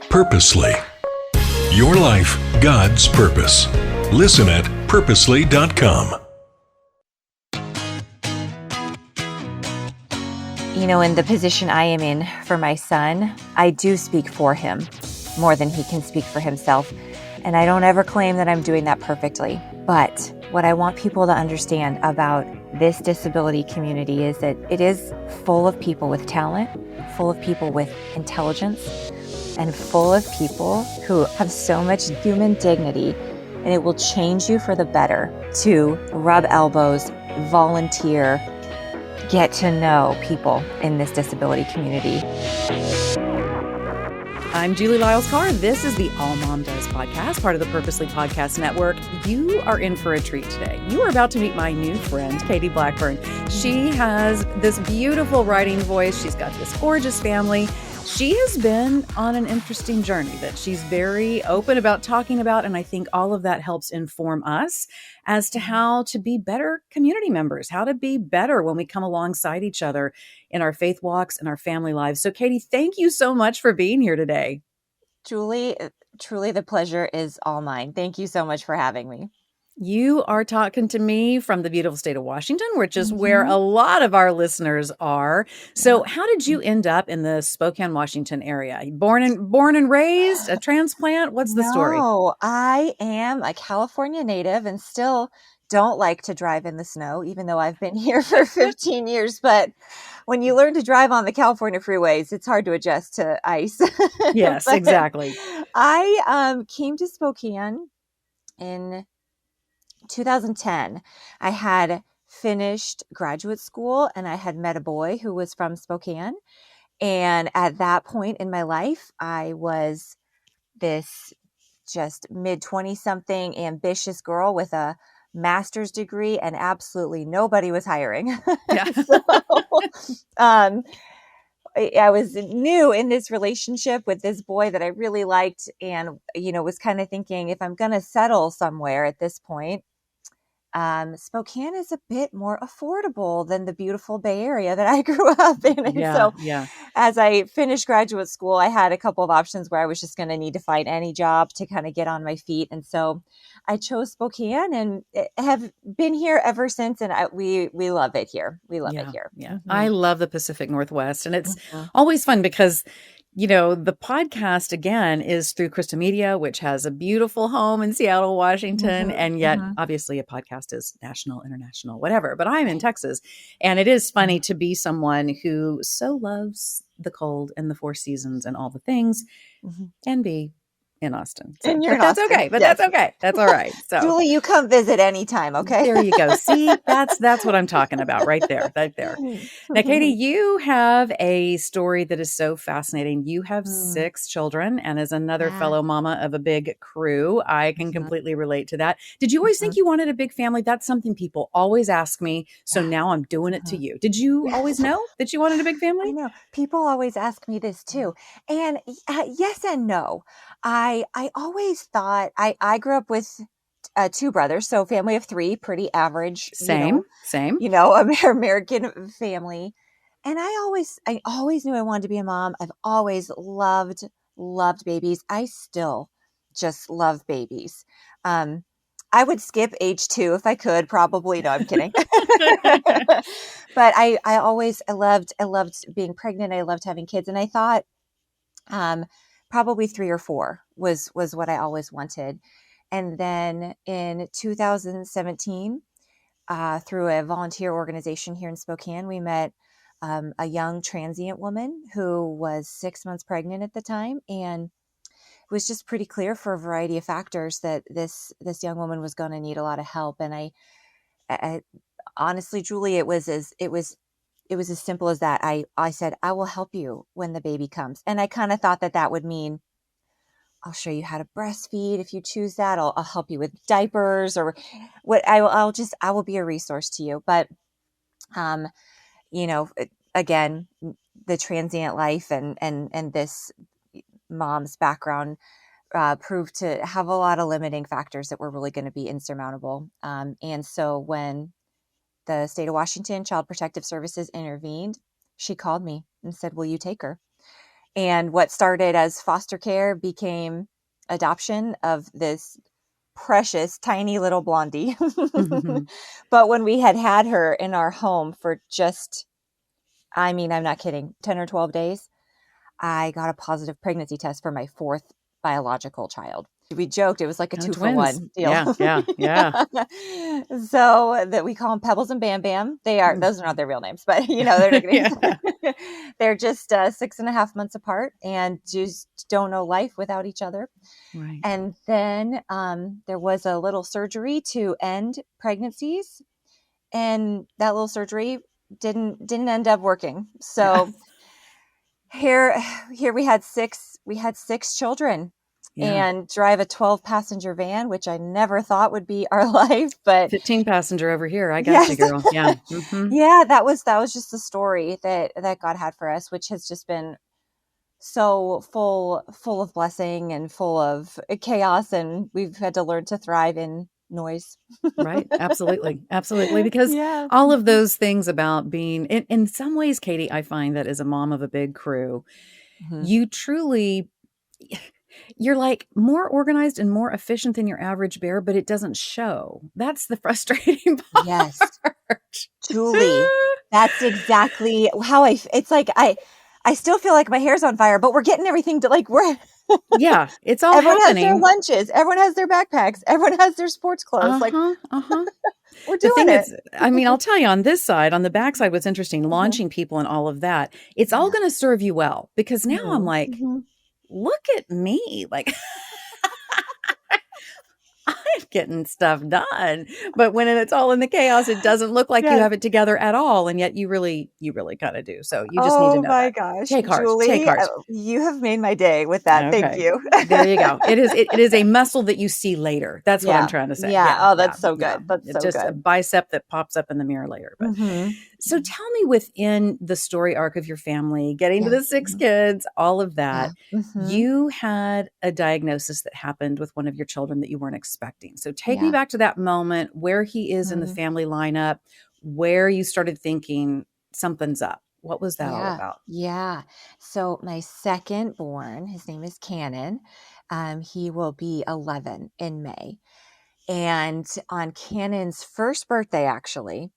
Purposely. Your life, God's purpose. Listen at purposely.com. You know, in the position I am in for my son, I do speak for him more than he can speak for himself. And I don't ever claim that I'm doing that perfectly. But what I want people to understand about this disability community is that it is full of people with talent, full of people with intelligence, and full of people who have so much human dignity, and it will change you for the better to rub elbows, volunteer, get to know people in this disability community. I'm Julie Lyles Carr. This is the AllMomDoes podcast, part of the Purposely Podcast Network. You are in for a treat today. You are about to meet my new friend, Katie Blackburn. She has this beautiful writing voice. She's got this gorgeous family. She has been on an interesting journey that she's very open about talking about, and I think all of that helps inform us as to how to be better community members, how to be better when we come alongside each other in our faith walks and our family lives. So, Katie, thank you so much for being here today. Julie, truly the pleasure is all mine. Thank you so much for having me. You are talking to me from the beautiful state of Washington, which is where a lot of our listeners are. So how did you end up in the Spokane, Washington area? Born and raised, a transplant? What's the story? No, I am a California native and still don't like to drive in the snow, even though I've been here for 15 years. But when you learn to drive on the California freeways, it's hard to adjust to ice. Yes, exactly. I came to Spokane in 2010. I had finished graduate school and I had met a boy who was from Spokane. And at that point in my life, I was this just mid-20 something ambitious girl with a master's degree and absolutely nobody was hiring. Yeah. I was new in this relationship with this boy that I really liked and, was kind of thinking if I'm going to settle somewhere at this point, Spokane is a bit more affordable than the beautiful Bay Area that I grew up in. And so as I finished graduate school, I had a couple of options where I was just going to need to find any job to kind of get on my feet. And so I chose Spokane and have been here ever since. And we love it here. We love it here. Yeah. I love the Pacific Northwest. And it's always fun because the podcast, again, is through Krista Media, which has a beautiful home in Seattle, Washington. And yet, obviously, a podcast is national, international, whatever. But I'm in Texas. And it is funny to be someone who so loves the cold and the four seasons and all the things and be in Austin. So, and you're in that's Austin. okay. But yes. That's okay. That's all right. So, Julie, you come visit anytime, okay? There you go. See, that's what I'm talking about right there. Now, Katie, you have a story that is so fascinating. You have 6 children, and as another fellow mama of a big crew, I can completely relate to that. Did you always think you wanted a big family? That's something people always ask me. So now I'm doing it to you. Did you always know that you wanted a big family? I know. People always ask me this too. And yes and no. I always thought I grew up with 2 brothers, so family of 3, pretty average. Same. American family. And I always knew I wanted to be a mom. I've always loved babies. I still just love babies. I would skip age 2 if I could, probably. No, I'm kidding. But I loved being pregnant. I loved having kids. And I thought, probably 3 or 4 was what I always wanted. And then in 2017, through a volunteer organization here in Spokane, we met a young transient woman who was 6 months pregnant at the time. And it was just pretty clear for a variety of factors that this young woman was going to need a lot of help. And I honestly, Julie, it was as simple as that. I said, I will help you when the baby comes. And I kind of thought that would mean I'll show you how to breastfeed. If you choose that, I'll help you with diapers or what. I will be a resource to you. But, again, the transient life and this mom's background proved to have a lot of limiting factors that were really going to be insurmountable. And so when the state of Washington Child Protective Services intervened, she called me and said, will you take her? And what started as foster care became adoption of this precious, tiny little blondie. But when we had her in our home for just, I mean, I'm not kidding, 10 or 12 days, I got a positive pregnancy test for my fourth biological child. We joked it was like a 2 for twins. 1 deal. Yeah. So that we call them Pebbles and Bam Bam. Those are not their real names, but they're nicknames. They're just 6.5 months apart and just don't know life without each other. Right. And then there was a little surgery to end pregnancies, and that little surgery didn't end up working. So here we had six children. And drive a 12-passenger van, which I never thought would be our life, but 15 passenger over here. I got you, girl. Yeah. Yeah, that was just the story that God had for us, which has just been so full of blessing and full of chaos, and we've had to learn to thrive in noise. Right. Absolutely. Because all of those things about being, in some ways, Katie, I find that as a mom of a big crew, you truly, you're like more organized and more efficient than your average bear, but it doesn't show. That's the frustrating part. Yes. Julie, that's exactly how it's like, I still feel like my hair's on fire, but we're getting everything to it's all everyone happening. Has their lunches. Everyone has their backpacks. Everyone has their sports clothes. We're doing it. I mean, I'll tell you on this side, on the backside, what's interesting, launching people and all of that, it's all going to serve you well, because now I'm like, look at me. Like, I'm getting stuff done. But when it's all in the chaos, it doesn't look like you have it together at all. And yet you really kind of do. So you just need to know. Oh my gosh. Take heart. Julie, Take heart. You have made my day with that. Okay. Thank you. There you go. It is a muscle that you see later. That's what I'm trying to say. Yeah. Oh, that's so good. That's it's so just good. A bicep that pops up in the mirror later. But so tell me, within the story arc of your family, getting to the 6 kids, all of that, you had a diagnosis that happened with one of your children that you weren't expecting. So take me back to that moment, where he is in the family lineup, where you started thinking something's up. What was that all about? Yeah. So my second born, his name is Cannon. He will be 11 in May. And on Cannon's first birthday, actually,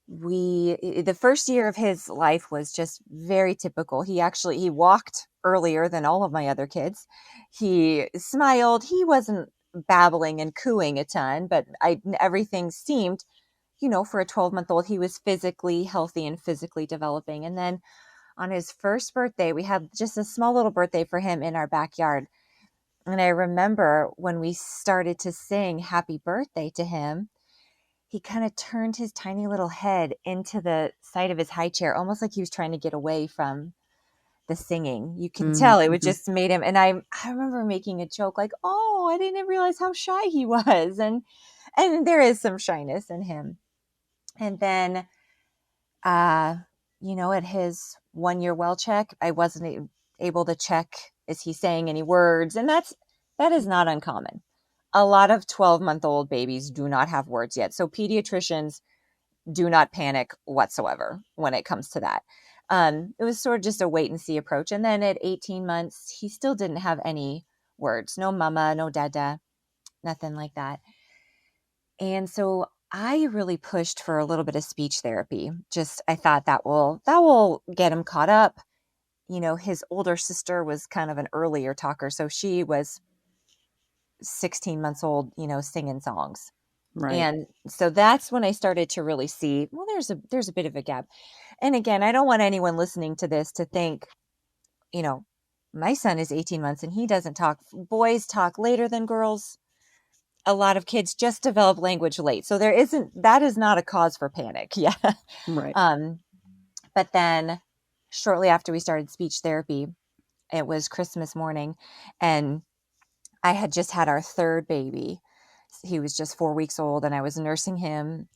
the first year of his life was just very typical. He walked earlier than all of my other kids. He smiled. He wasn't babbling and cooing a ton, but everything seemed, for a 12-month-old, he was physically healthy and physically developing. And then on his first birthday, we had just a small little birthday for him in our backyard. And I remember when we started to sing happy birthday to him, he kind of turned his tiny little head into the side of his high chair, almost like he was trying to get away from the singing. You can tell it would just made him. And I remember making a joke like, oh, I didn't realize how shy he was. And there is some shyness in him. And then, at his 1-year well check, I wasn't able to check, is he saying any words? And that is not uncommon. A lot of 12-month-old babies do not have words yet. So pediatricians do not panic whatsoever when it comes to that. It was sort of just a wait and see approach. And then at 18 months, he still didn't have any words. No mama, no dada, nothing like that. And so I really pushed for a little bit of speech therapy. I thought that will get him caught up. His older sister was kind of an earlier talker. So she was 16 months old, singing songs. Right. And so that's when I started to really see, well, there's a bit of a gap. And again, I don't want anyone listening to this to think, my son is 18 months and he doesn't talk. Boys talk later than girls. A lot of kids just develop language late. So that is not a cause for panic. Yeah. Right. But then shortly after we started speech therapy, it was Christmas morning, and I had just had our third baby. He was just 4 weeks old, and I was nursing him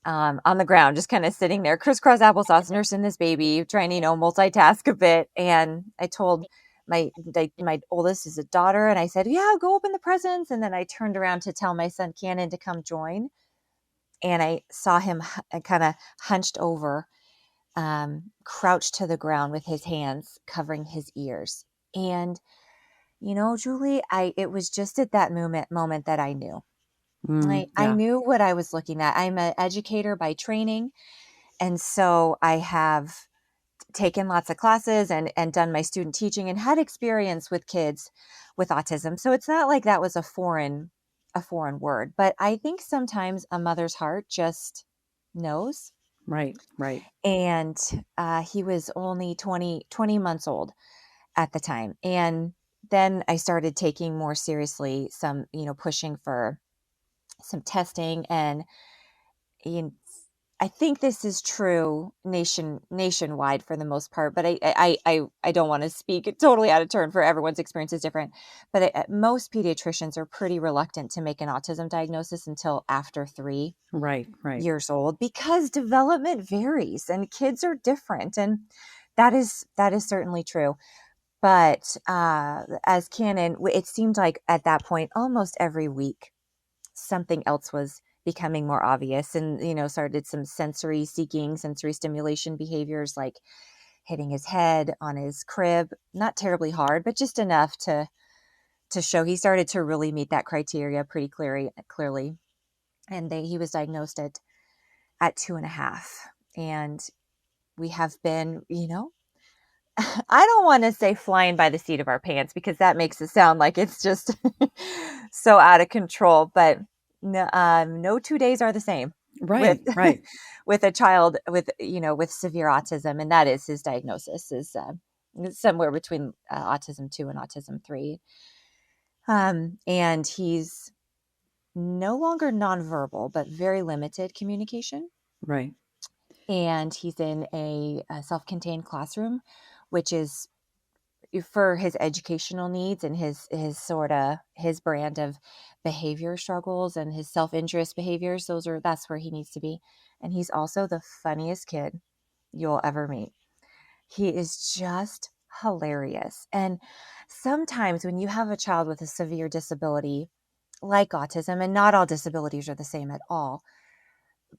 on the ground, just kind of sitting there, crisscross applesauce, nursing this baby, trying to, multitask a bit. And I told my oldest is a daughter, and I said, yeah, go open the presents. And then I turned around to tell my son Cannon to come join. And I saw him kind of hunched over crouched to the ground with his hands covering his ears. And, Julie, it was just at that moment that I knew. I Yeah. knew what I was looking at. I'm an educator by training. And so I have taken lots of classes and done my student teaching and had experience with kids with autism. So it's not like that was a foreign word, but I think sometimes a mother's heart just knows. Right. And he was only 20 months old at the time. And then I started taking more seriously some, pushing for some testing. And I think this is true nationwide for the most part, but I don't want to speak totally out of turn, for everyone's experience is different. But most pediatricians are pretty reluctant to make an autism diagnosis until after 3 Right. years old, because development varies and kids are different, and that is certainly true. But as canon, it seemed like at that point, almost every week, something else was becoming more obvious, and started some sensory stimulation behaviors, like hitting his head on his crib, not terribly hard, but just enough to show he started to really meet that criteria pretty clearly. And he was diagnosed at 2.5, and we have been, I don't want to say flying by the seat of our pants, because that makes it sound like it's just so out of control, but no 2 days are the same. Right. With a child with severe autism, and that is his diagnosis is somewhere between autism 2 and autism 3. And he's no longer nonverbal, but very limited communication. Right. And he's in a self-contained classroom, which is for his educational needs and his brand of behavior struggles and his self-injurious behaviors. That's where he needs to be. And he's also the funniest kid you'll ever meet. He is just hilarious. And sometimes when you have a child with a severe disability like autism, and not all disabilities are the same at all,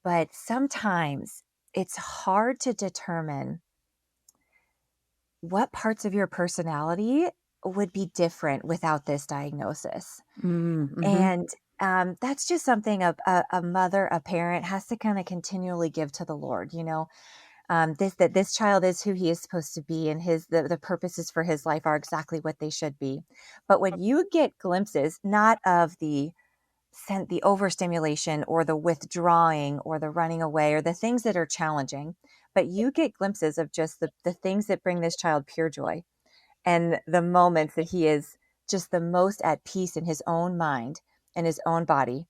but sometimes it's hard to determine what parts of your personality would be different without this diagnosis. Mm-hmm. And that's just something a mother, a parent has to kind of continually give to the Lord, that this child is who he is supposed to be, and the purposes for his life are exactly what they should be. But when you get glimpses, not of the overstimulation or the withdrawing or the running away or the things that are challenging, but you get glimpses of just the things that bring this child pure joy, and the moments that he is just the most at peace in his own mind and his own body.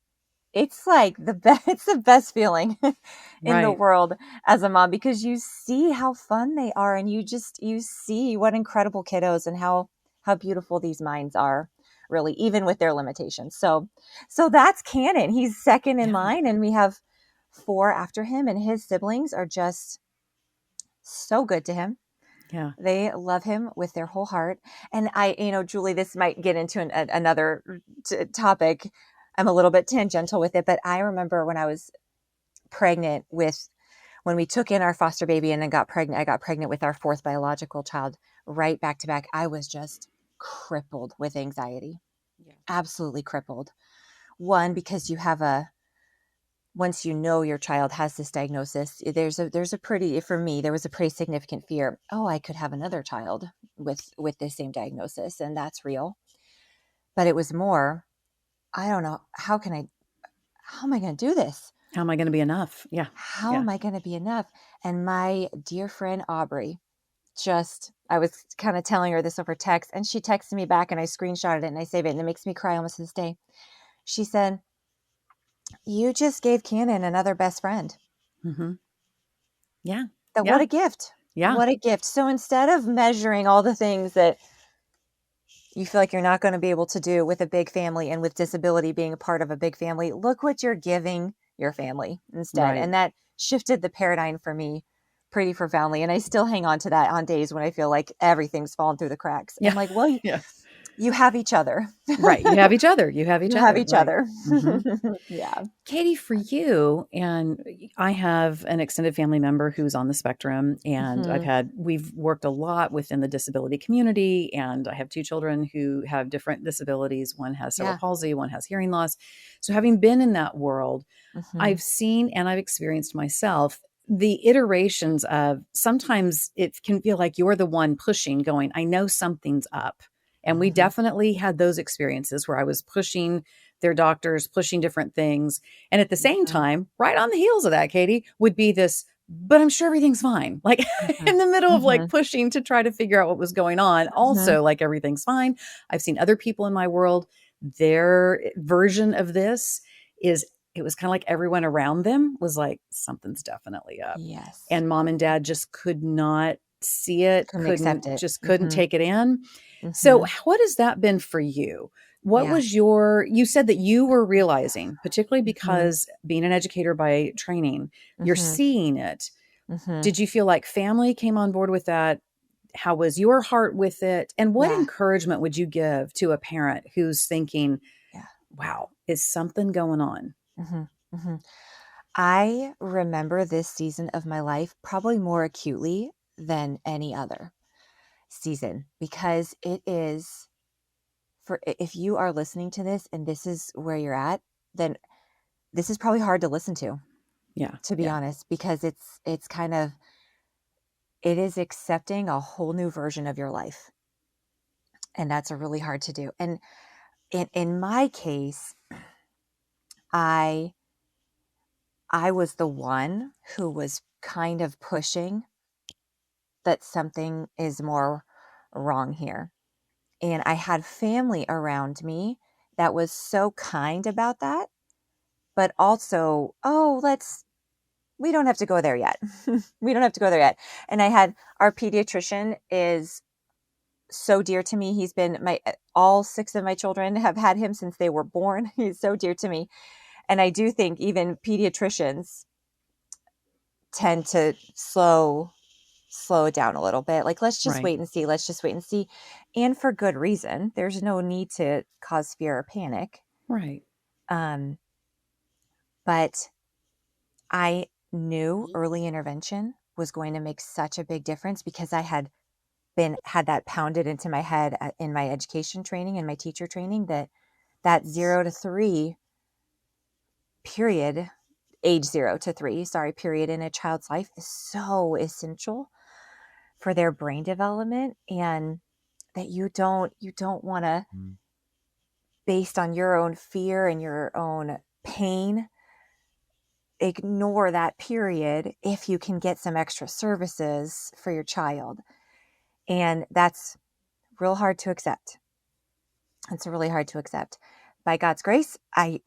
It's like it's the best feeling in the world as a mom, because you see how fun they are, and you see what incredible kiddos and how beautiful these minds are, really, even with their limitations. So that's canon. He's second in line, and we have 4 after him, and his siblings are just so good to him. Yeah. They love him with their whole heart. And Julie, this might get into another topic. I'm a little bit tangential with it, but I remember when I was pregnant when we took in our foster baby and then I got pregnant with our 4th biological child right back to back. I was just crippled with anxiety. Yeah. Absolutely crippled. One, because once your child has this diagnosis, there was a pretty significant fear. Oh, I could have another child with this same diagnosis, and that's real. But it was more, I don't know, how am I going to do this? How am I going to be enough? Yeah. How am I going to be enough? And my dear friend Aubrey, I was kind of telling her this over text, and she texted me back, and I screenshotted it and I saved it, and it makes me cry almost to this day. She said, "You just gave Cannon another best friend." Mm-hmm. Yeah. What a gift. Yeah. What a gift. So instead of measuring all the things that you feel like you're not going to be able to do with a big family, and with disability being a part of a big family, look what you're giving your family instead. Right. And that shifted the paradigm for me pretty profoundly. And I still hang on to that on days when I feel like everything's fallen through the cracks. Yeah. I'm like, well, You have each other. Right. You have each other. You have each You other. have each Right. other. Mhm. Yeah. Katie, for you, and I have an extended family member who's on the spectrum, and we've worked a lot within the disability community, and I have two children who have different disabilities. One has cerebral Yeah. palsy, one has hearing loss. So having been in that world, Mhm. I've seen and I've experienced myself the iterations of sometimes it can feel like you're the one pushing, going, I know something's up. And we definitely had those experiences where I was pushing their doctors, pushing different things. And at the same time, right on the heels of that, Katie, would be this, but I'm sure everything's fine. Like in the middle of like pushing to try to figure out what was going on. Also, like everything's fine. I've seen other people in my world, their version of this is it was kind of like everyone around them was like, something's definitely up. Yes. And mom and dad just could not see it, Couldn't accept it. couldn't take it in. So what has that been for you? What was you said that you were realizing, particularly because being an educator by training, you're seeing it. Did you feel like family came on board with that? How was your heart with it? And what encouragement would you give to a parent who's thinking, wow, is something going on? I remember this season of my life probably more acutely than any other season, because it is, for if you are listening to this and this is where you're at, then this is probably hard to listen to. Yeah. To be honest, because it's kind of, it is accepting a whole new version of your life. And that's really hard to do. And in my case, I was the one who was kind of pushing that something is more wrong here. And I had family around me that was so kind about that, but also, we don't have to go there yet. We don't have to go there yet. And I had, our pediatrician is so dear to me. He's been all 6 of my children have had him since they were born. He's so dear to me. And I do think even pediatricians tend to slow it down a little bit. Like, let's just wait and see. Let's just wait and see. And for good reason. There's no need to cause fear or panic. Right. But I knew early intervention was going to make such a big difference, because I had that pounded into my head in my education training and my teacher training, that 0 to 3 period, age 0 to 3, period in a child's life is so essential for their brain development, and that you don't want to, based on your own fear and your own pain, ignore that period if you can get some extra services for your child. And that's real hard to accept. It's really hard to accept. By God's grace, I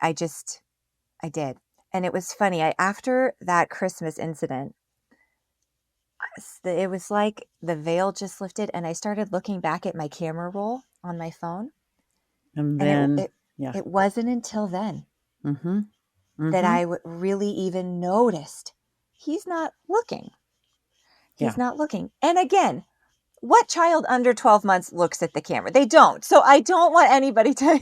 did. And it was funny. After that Christmas incident, it was like the veil just lifted, and I started looking back at my camera roll on my phone. And then, it wasn't until then that I really even noticed he's not looking. He's not looking. And again, what child under 12 months looks at the camera? They don't. So I don't want anybody to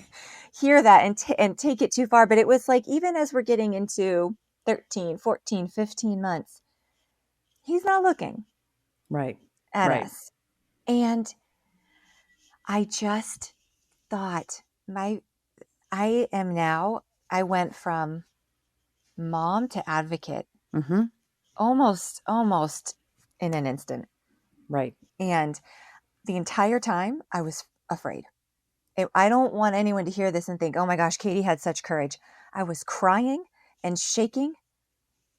hear that and take it too far. But it was like, even as we're getting into 13, 14, 15 months, he's not looking at us. And I just thought, I went from mom to advocate almost in an instant. Right. And the entire time I was afraid. I don't want anyone to hear this and think, oh my gosh, Katie had such courage. I was crying and shaking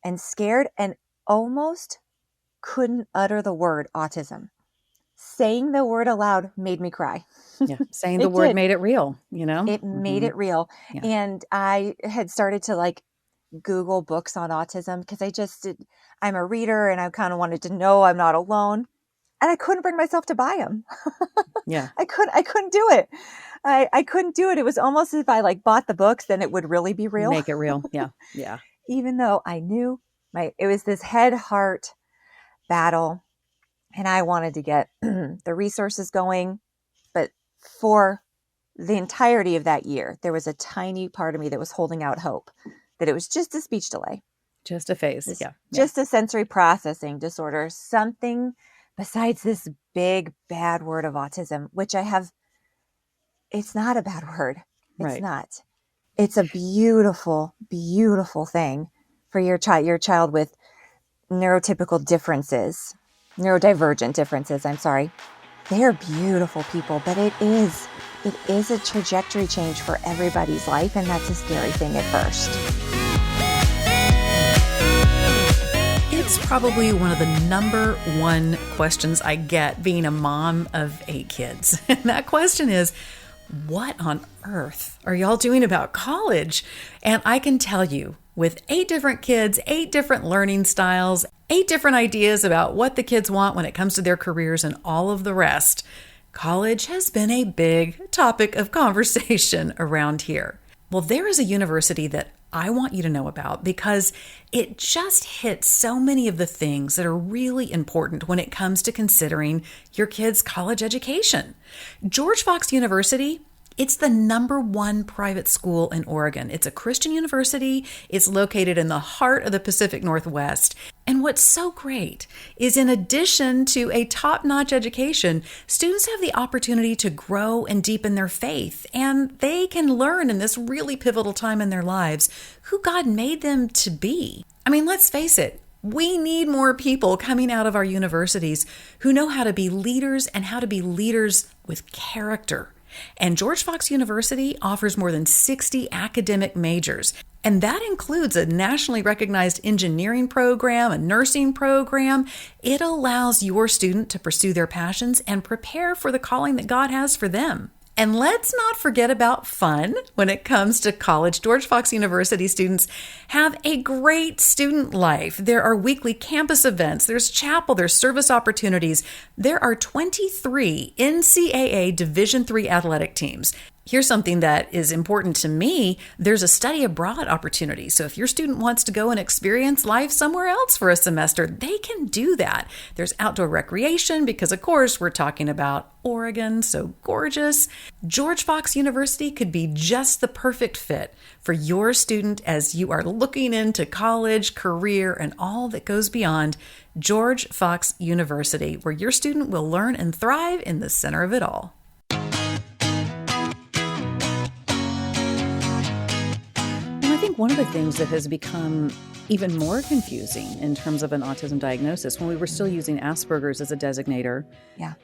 and scared and almost couldn't utter the word autism. Saying the word aloud made me cry. Yeah. Saying the word made it real, It made it real. Yeah. And I had started to Google books on autism, because I'm a reader and I kind of wanted to know I'm not alone. And I couldn't bring myself to buy them. Yeah. I couldn't do it. I couldn't do it. It was almost as if I bought the books, then it would really be real. Make it real. Yeah. Yeah. Even though I knew it was this head-heart battle, and I wanted to get the resources going, but for the entirety of that year, there was a tiny part of me that was holding out hope that it was just a speech delay. Just a phase. Just, Yeah. just a sensory processing disorder, something besides this big bad word of autism, which it's not a bad word. It's Right. not. It's a beautiful, beautiful thing for your child with neurodivergent differences, I'm sorry. They're beautiful people, but it is a trajectory change for everybody's life, and that's a scary thing at first. It's probably one of the number one questions I get being a mom of 8 kids. And that question is, what on earth are y'all doing about college? And I can tell you, with 8 different kids, 8 different learning styles, 8 different ideas about what the kids want when it comes to their careers and all of the rest, college has been a big topic of conversation around here. Well, there is a university that I want you to know about because it just hits so many of the things that are really important when it comes to considering your kid's college education. George Fox University, it's the #1 private school in Oregon. It's a Christian university. It's located in the heart of the Pacific Northwest. And what's so great is in addition to a top-notch education, students have the opportunity to grow and deepen their faith. And they can learn in this really pivotal time in their lives who God made them to be. I mean, let's face it. We need more people coming out of our universities who know how to be leaders and how to be leaders with character. And George Fox University offers more than 60 academic majors. And that includes a nationally recognized engineering program, a nursing program. It allows your student to pursue their passions and prepare for the calling that God has for them. And let's not forget about fun when it comes to college. George Fox University students have a great student life. There are weekly campus events, there's chapel, there's service opportunities. There are 23 NCAA Division III athletic teams. Here's something that is important to me. There's a study abroad opportunity. So if your student wants to go and experience life somewhere else for a semester, they can do that. There's outdoor recreation because, of course, we're talking about Oregon, so gorgeous. George Fox University could be just the perfect fit for your student as you are looking into college, career, and all that goes beyond. George Fox University, where your student will learn and thrive in the center of it all. I think one of the things that has become even more confusing in terms of an autism diagnosis, when we were still using Asperger's as a designator,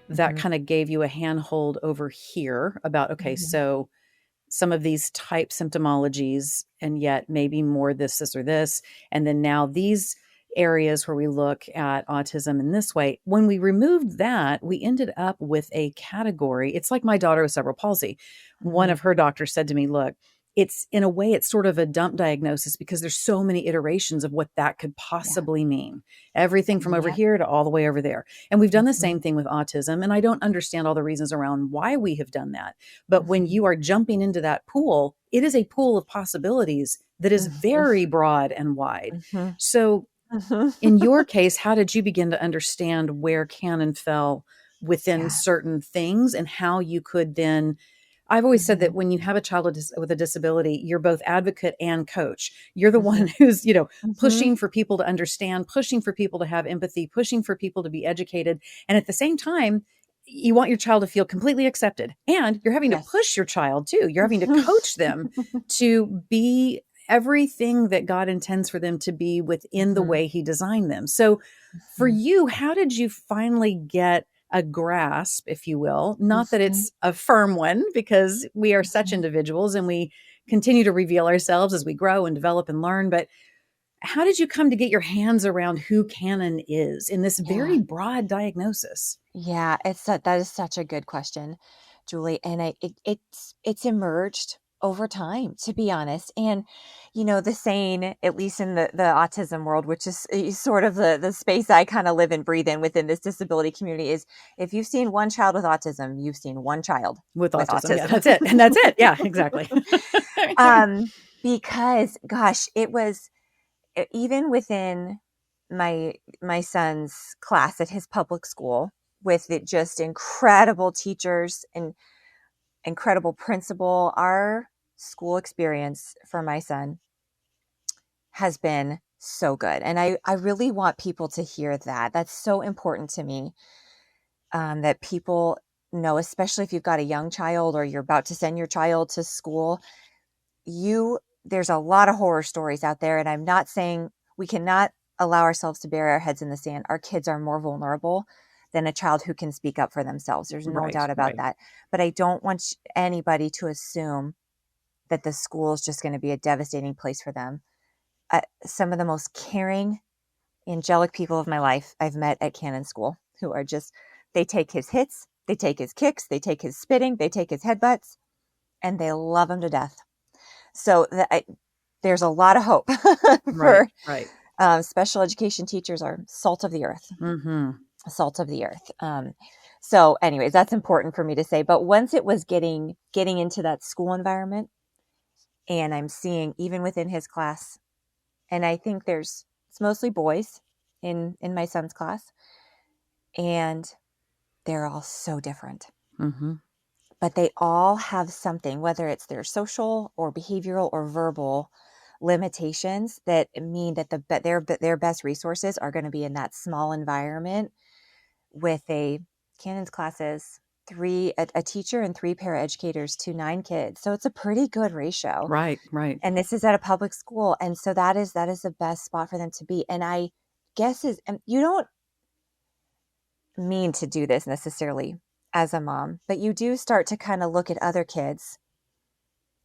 that kind of gave you a handhold over here about, okay, so some of these type symptomologies, and yet maybe more this, or this. And then now these areas where we look at autism in this way, when we removed that, we ended up with a category. It's like my daughter with cerebral palsy. One of her doctors said to me, look, it's in a way, it's sort of a dump diagnosis because there's so many iterations of what that could possibly mean. Everything from over here to all the way over there. And we've done the same thing with autism. And I don't understand all the reasons around why we have done that. But when you are jumping into that pool, it is a pool of possibilities that is very broad and wide. So in your case, how did you begin to understand where canon fell within certain things and how you could then... I've always said that when you have a child with a disability, you're both advocate and coach. You're the one who's, pushing for people to understand, pushing for people to have empathy, pushing for people to be educated. And at the same time, you want your child to feel completely accepted. And you're having to push your child too. You're having to coach them to be everything that God intends for them to be within the way he designed them. So for you, how did you finally get a grasp, if you will, not that it's a firm one, because we are such individuals and we continue to reveal ourselves as we grow and develop and learn. But how did you come to get your hands around who canon is in this very broad diagnosis? Yeah, that is such a good question, Julie. And it's emerged over time, to be honest. And, the saying, at least in the autism world, which is sort of the space I kind of live and breathe in within this disability community, is if you've seen one child with autism, you've seen one child with autism. Yeah, that's it. And that's it. Yeah, exactly. Because, gosh, it was even within my son's class at his public school with just incredible teachers incredible principal. Our school experience for my son has been so good. And I really want people to hear that. That's so important to me, that people know, especially if you've got a young child or you're about to send your child to school. There's a lot of horror stories out there. And I'm not saying we cannot allow ourselves to bury our heads in the sand. Our kids are more vulnerable than a child who can speak up for themselves. There's no doubt about that. But I don't want anybody to assume that the school is just going to be a devastating place for them. Some of the most caring, angelic people of my life I've met at Cannon School, who are just, they take his hits, they take his kicks, they take his spitting, they take his headbutts, and they love him to death. So there's a lot of hope for special education teachers are salt of the earth. Mm-hmm. Salt of the earth. So anyways, that's important for me to say. But once it was getting into that school environment, and I'm seeing even within his class, and I think it's mostly boys in my son's class, and they're all so different. Mm-hmm. But they all have something, whether it's their social or behavioral or verbal limitations, that mean that their best resources are going to be in that small environment with Cannon's classes, a teacher and 3 paraeducators to 9 kids. So it's a pretty good ratio. Right. And this is at a public school. And so that is the best spot for them to be. And I guess and you don't mean to do this necessarily as a mom, but you do start to kind of look at other kids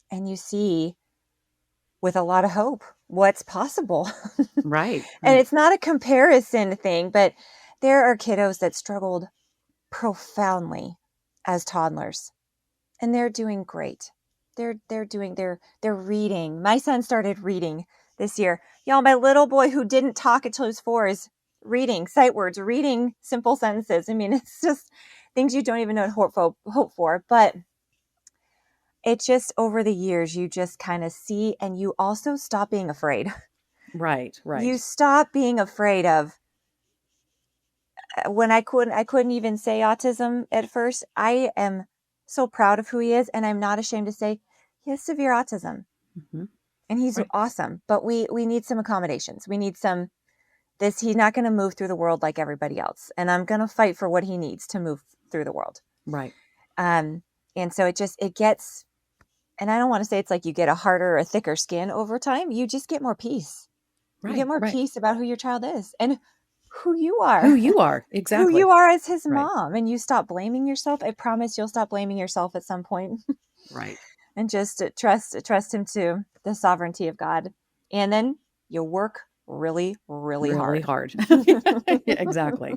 and you see with a lot of hope what's possible. Right. And it's not a comparison thing, but there are kiddos that struggled profoundly as toddlers, and they're doing great. They're reading. My son started reading this year. Y'all, my little boy who didn't talk until he was 4 is reading sight words, reading simple sentences. I mean, it's just things you don't even know to hope for. But it just, over the years, you just kind of see, and you also stop being afraid. Right. You stop being afraid of, when I couldn't even say autism at first. I am so proud of who he is, and I'm not ashamed to say he has severe autism. Mm-hmm. And he's awesome, but we need some accommodations. We need he's not going to move through the world like everybody else. And I'm going to fight for what he needs to move through the world. Right. And so it gets, and I don't want to say it's like you get a harder or a thicker skin over time. You just get more peace. You get more peace about who your child is and who you are. Exactly. Who you are as his mom. And you stop blaming yourself. I promise you'll stop blaming yourself at some point. Right. And just trust him to the sovereignty of God. And then you'll work really, really hard. Exactly.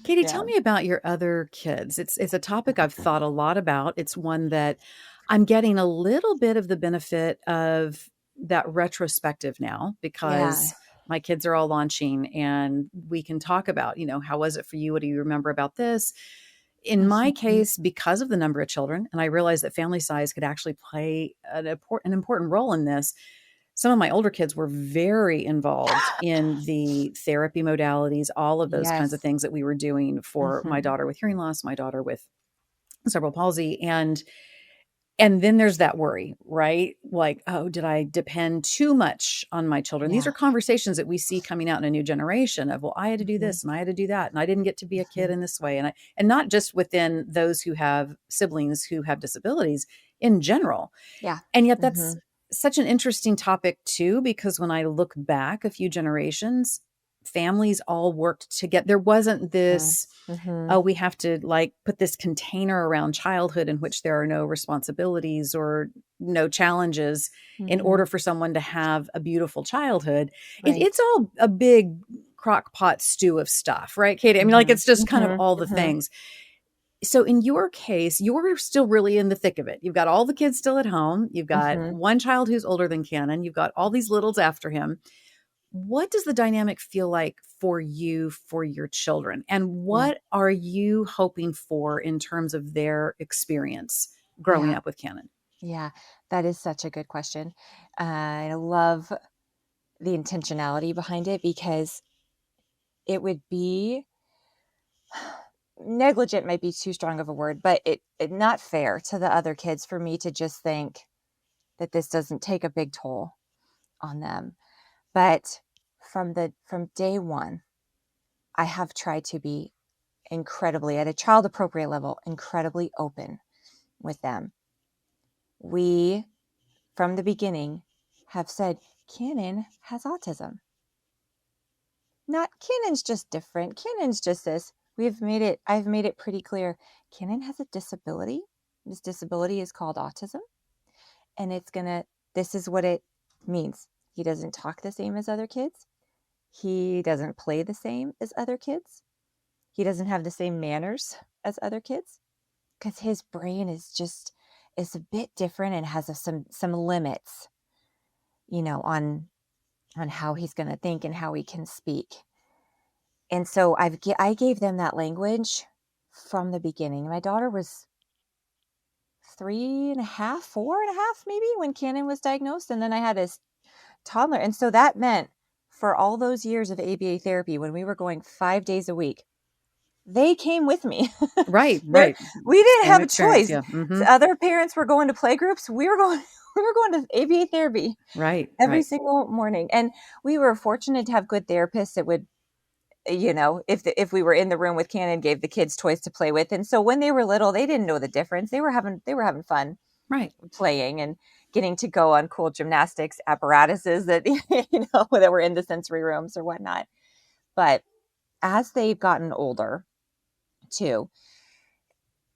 Katie, tell me about your other kids. It's a topic I've thought a lot about. It's one that I'm getting a little bit of the benefit of that retrospective now, because my kids are all launching and we can talk about, how was it for you? What do you remember about this? In my case, because of the number of children, and I realized that family size could actually play an important role in this, some of my older kids were very involved in the therapy modalities, all of those kinds of things that we were doing for my daughter with hearing loss, my daughter with cerebral palsy. And then there's that worry, right? Like, oh, did I depend too much on my children? These are conversations that we see coming out in a new generation of, well, I had to do this and I had to do that. And I didn't get to be a kid in this way. And not just within those who have siblings who have disabilities in general. Yeah. And yet that's such an interesting topic too, because when I look back a few generations, families all worked together. There wasn't this, oh, we have to put this container around childhood in which there are no responsibilities or no challenges in order for someone to have a beautiful childhood. It's all a big crock pot stew of stuff, right, Katie? I mean, it's just kind of all the things. So in your case, you're still really in the thick of it. You've got all the kids still at home. You've got one child who's older than Cannon. You've got all these littles after him. What does the dynamic feel like for you, for your children? And what are you hoping for in terms of their experience growing up with Cannon? Yeah, that is such a good question. I love the intentionality behind it, because it would be negligent might be too strong of a word, but it not fair to the other kids for me to just think that this doesn't take a big toll on them. But from day one, I have tried to be incredibly, at a child appropriate level, incredibly open with them. We, from the beginning, have said, Cannon has autism. Not Cannon's just different. Cannon's just this. I've made it pretty clear. Cannon has a disability. This disability is called autism. And this is what it means. He doesn't talk the same as other kids. He doesn't play the same as other kids. He doesn't have the same manners as other kids because his brain is a bit different and has some limits, on how he's going to think and how he can speak. And so I gave them that language from the beginning. My daughter was 3.5, 4.5 maybe when Cannon was diagnosed. And then I had his toddler. And so that meant for all those years of ABA therapy, when we were going 5 days a week, they came with me. Right. We didn't Same have a experience, choice. yeah. Mm-hmm. So other parents were going to play groups. We were going to ABA therapy every single morning. And we were fortunate to have good therapists that would, if we were in the room with Cannon, gave the kids toys to play with. And so when they were little, they didn't know the difference. They were having fun, playing and getting to go on cool gymnastics apparatuses that, that were in the sensory rooms or whatnot. But as they've gotten older too,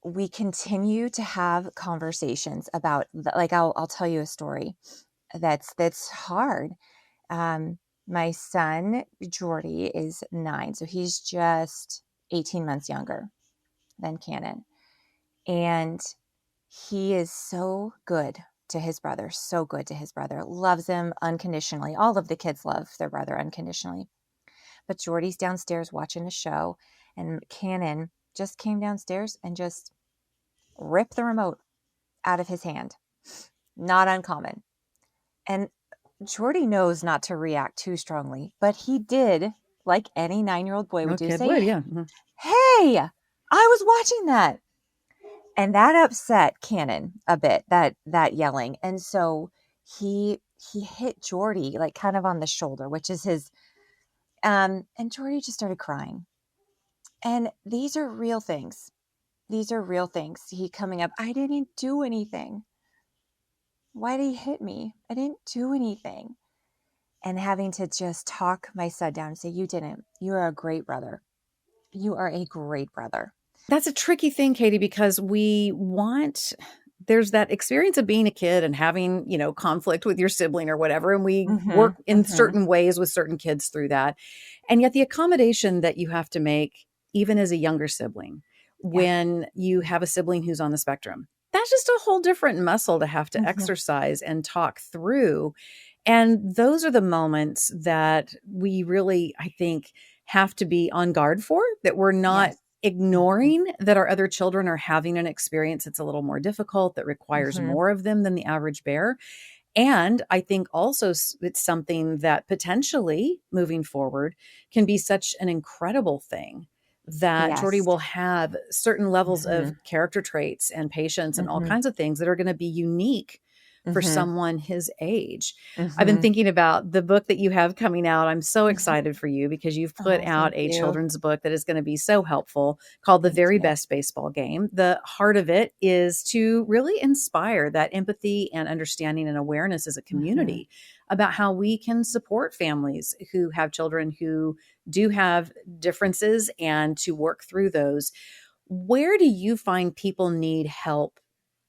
we continue to have conversations about, like, I'll tell you a story that's hard. My son, Jordy, is 9. So he's just 18 months younger than Cannon. And he is so good to his brother, loves him unconditionally. All of the kids love their brother unconditionally. But Jordy's downstairs watching a show, and Cannon just came downstairs and just ripped the remote out of his hand. Not uncommon. And Jordy knows not to react too strongly, but he did, like any 9-year-old boy would do, say, Mm-hmm. Hey, I was watching that. And that upset Cannon a bit, that yelling. And so he hit Jordy like kind of on the shoulder, which is his, and Jordy just started crying. And these are real things. He coming up, I didn't do anything. Why did he hit me? I didn't do anything. And having to just talk my son down and say, you didn't. You are a great brother. You are a great brother. That's a tricky thing, Katie, because there's that experience of being a kid and having, conflict with your sibling or whatever. And we work in certain ways with certain kids through that. And yet the accommodation that you have to make, even as a younger sibling, when you have a sibling who's on the spectrum, that's just a whole different muscle to have to exercise and talk through. And those are the moments that we really, I think, have to be on guard for, that we're not ignoring that our other children are having an experience that's a little more difficult, that requires more of them than the average bear. And I think also it's something that potentially moving forward can be such an incredible thing, that Jordy will have certain levels of character traits and patience and all kinds of things that are going to be unique for someone his age. I've been thinking about the book that you have coming out. I'm so excited for you because you've put out a children's book that is going to be so helpful, called The Very Best Baseball Game. The heart of it is to really inspire that empathy and understanding and awareness as a community about how we can support families who have children who do have differences and to work through those. Where do you find people need help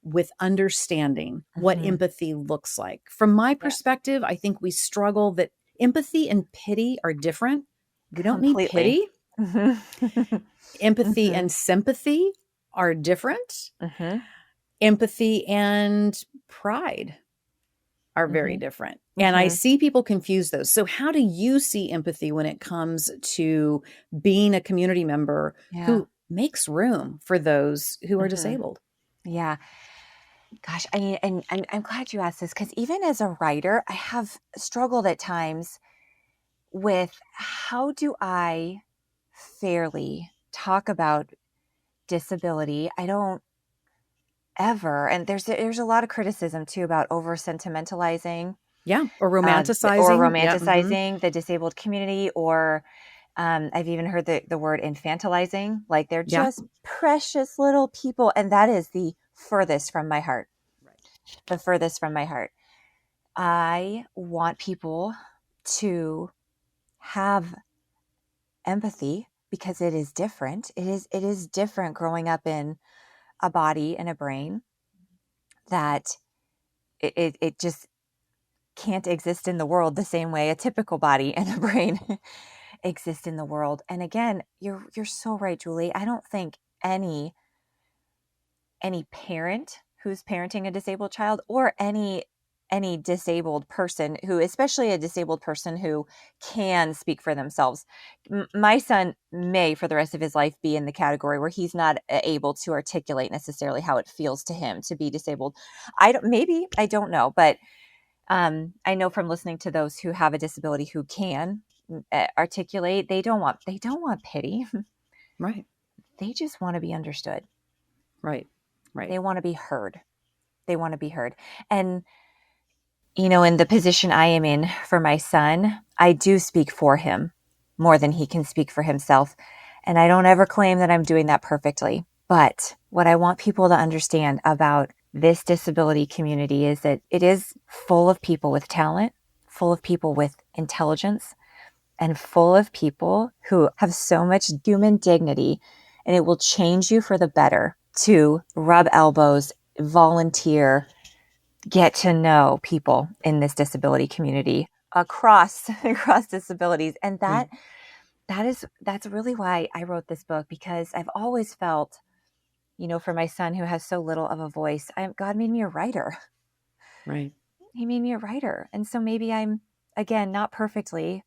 with understanding what empathy looks like? From my perspective, I think we struggle that empathy and pity are different. We don't need pity. Empathy and sympathy are different. Empathy and pride are very different. And I see people confuse those. So how do you see empathy when it comes to being a community member who makes room for those who are disabled? Yeah. Gosh, I mean, and I'm glad you asked this, because even as a writer, I have struggled at times with how do I fairly talk about disability, I don't ever, and there's a lot of criticism too about over sentimentalizing, Yeah. Or or romanticizing. Yeah. Mm-hmm. romanticizing the disabled community, or I've even heard the word infantilizing, like they're Yeah. just precious little people. And that is the furthest from my heart, the furthest from my heart. I want people to have empathy because it is different. It is different growing up in a body and a brain that it just can't exist in the world the same way a typical body and a brain exist in the world. And again, you're so right, Julie. I don't think any parent who's parenting a disabled child, or any disabled person who, especially a disabled person who can speak for themselves. My son may for the rest of his life be in the category where he's not able to articulate necessarily how it feels to him to be disabled. I don't know, but I know from listening to those who have a disability who can articulate, they don't want pity. Right. They just want to be understood. Right. Right. They want to be heard. They want to be heard. And, in the position I am in for my son, I do speak for him more than he can speak for himself. And I don't ever claim that I'm doing that perfectly. But what I want people to understand about this disability community is that it is full of people with talent, full of people with intelligence, and full of people who have so much human dignity, and it will change you for the better to rub elbows, volunteer, get to know people in this disability community across disabilities. And that's really why I wrote this book, because I've always felt, for my son who has so little of a voice, God made me a writer. Right. He made me a writer. And so maybe I'm, again, not perfectly,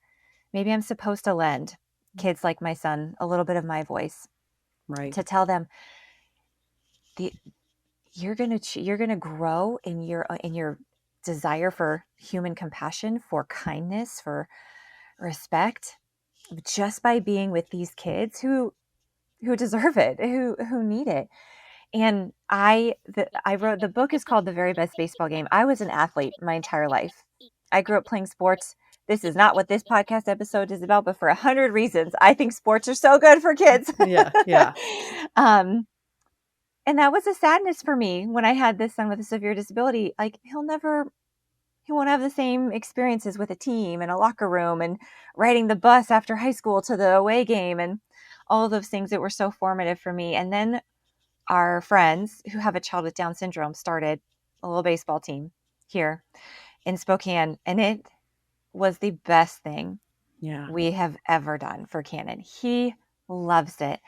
maybe I'm supposed to lend kids like my son a little bit of my voice, Right. to tell them you're going to grow in your desire for human compassion, for kindness, for respect, just by being with these kids who deserve it, who need it. And I wrote, the book is called The Very Best Baseball Game. I was an athlete my entire life. I grew up playing sports. This is not what this podcast episode is about, but for 100 reasons, I think sports are so good for kids. Yeah. Yeah. And that was a sadness for me when I had this son with a severe disability. Like, he won't have the same experiences with a team and a locker room and riding the bus after high school to the away game and all of those things that were so formative for me. And then our friends who have a child with Down syndrome started a little baseball team here in Spokane, and it was the best thing we have ever done for Cannon. He loves it.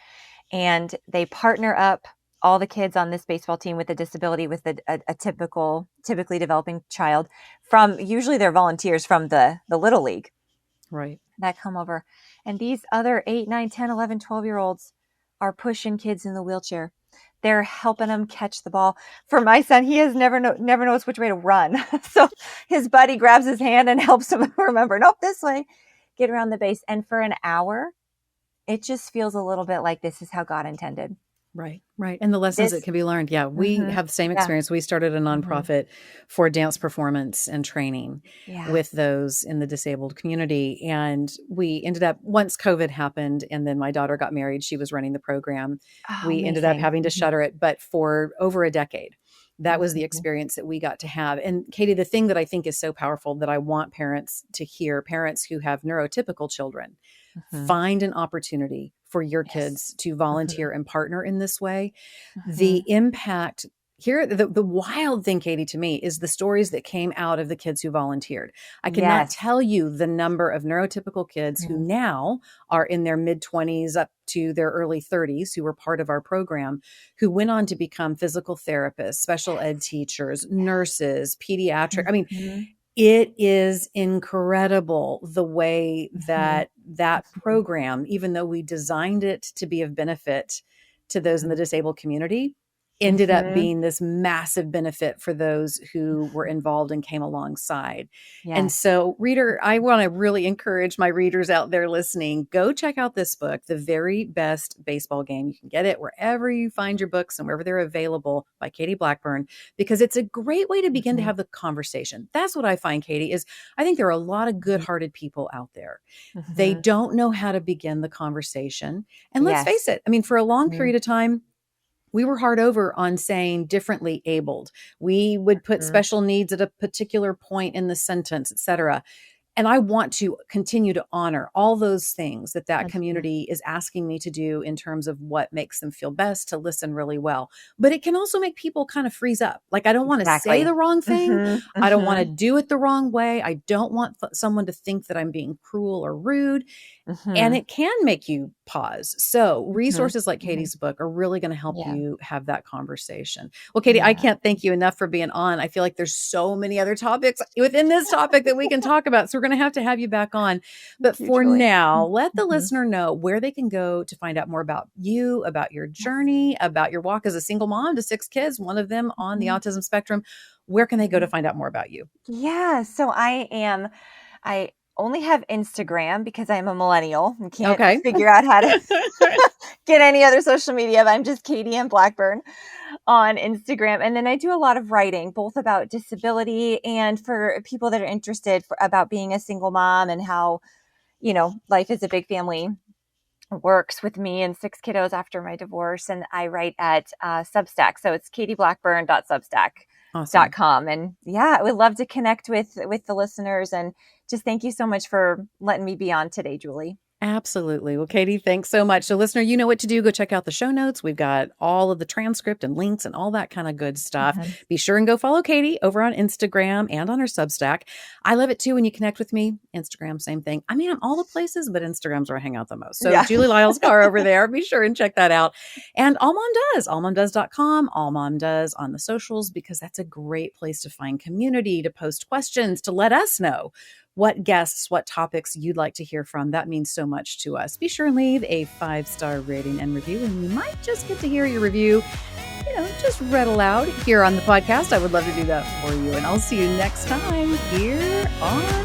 And they partner up all the kids on this baseball team with a disability, with a typically developing child, from usually they're volunteers from the Little League. Right. That come over. And these other 8, 9, 10, 11, 12-year-olds are pushing kids in the wheelchair. They're helping them catch the ball. For my son, he has never knows which way to run. So his buddy grabs his hand and helps him remember, nope, this way, get around the base. And for an hour, it just feels a little bit like this is how God intended. Right. Right. And the lessons that can be learned. Yeah. We have the same experience. We started a nonprofit for dance performance and training with those in the disabled community. And we ended up, once COVID happened and then my daughter got married, she was running the program. We ended up having to shutter it, but for over a decade, that was the experience that we got to have. And Katie, the thing that I think is so powerful that I want parents to hear, parents who have neurotypical children, find an opportunity for your kids to volunteer and partner in this way. The impact here, the wild thing, Katie, to me is the stories that came out of the kids who volunteered. I cannot tell you the number of neurotypical kids who now are in their mid-20s up to their early 30s who were part of our program, who went on to become physical therapists, special ed teachers, nurses, pediatric. I mean, it is incredible the way that program, even though we designed it to be of benefit to those in the disabled community, ended up being this massive benefit for those who were involved and came alongside. And Yes. so, reader, I want to really encourage my readers out there listening, go check out this book, The Very Best Baseball Game. You can get it wherever you find your books and wherever they're available, by Katie Blackburn, because it's a great way to begin to have the conversation. That's what I find, Katie, is I think there are a lot of good-hearted people out there. They don't know how to begin the conversation. And let's face it, I mean, for a long period of time, we were hard over on saying differently abled. We would put special needs at a particular point in the sentence, et cetera. And I want to continue to honor all those things that community is asking me to do in terms of what makes them feel best, to listen really well. But it can also make people kind of freeze up. Like, I don't want to say the wrong thing. I don't want to do it the wrong way. I don't want someone to think that I'm being cruel or rude. And it can make you pause. So resources like Katie's book are really going to help you have that conversation. Well, Katie, I can't thank you enough for being on. I feel like there's so many other topics within this topic that we can talk about. So we're going to have you back on. But for now, let the listener know where they can go to find out more about you, about your journey, about your walk as a single mom to 6 kids, one of them on the autism spectrum. Where can they go to find out more about you? Yeah. So I only have Instagram because I'm a millennial and can't figure out how to get any other social media. But I'm just Katie and Blackburn on Instagram. And then I do a lot of writing, both about disability and for people that are interested about being a single mom and how, life as a big family works with me and 6 kiddos after my divorce. And I write at Substack. So it's katieblackburn.substack.com. And I would love to connect with the listeners, and just thank you so much for letting me be on today, Julie. Absolutely. Well, Katie, thanks so much. So listener, you know what to do. Go check out the show notes. We've got all of the transcript and links and all that kind of good stuff. Be sure and go follow Katie over on Instagram and on her Substack. I love it too when you connect with me. Instagram, same thing. I mean, I'm all the places, but Instagram's where I hang out the most. So Julie Lyles Carr over there. Be sure and check that out. And AllMomDoes, AllMomDoes.com, AllMomDoes on the socials, because that's a great place to find community, to post questions, to let us know what guests, what topics you'd like to hear from. That means so much to us. Be sure and leave a 5-star rating and review, and we might just get to hear your review, just read aloud here on the podcast. I would love to do that for you. And I'll see you next time here on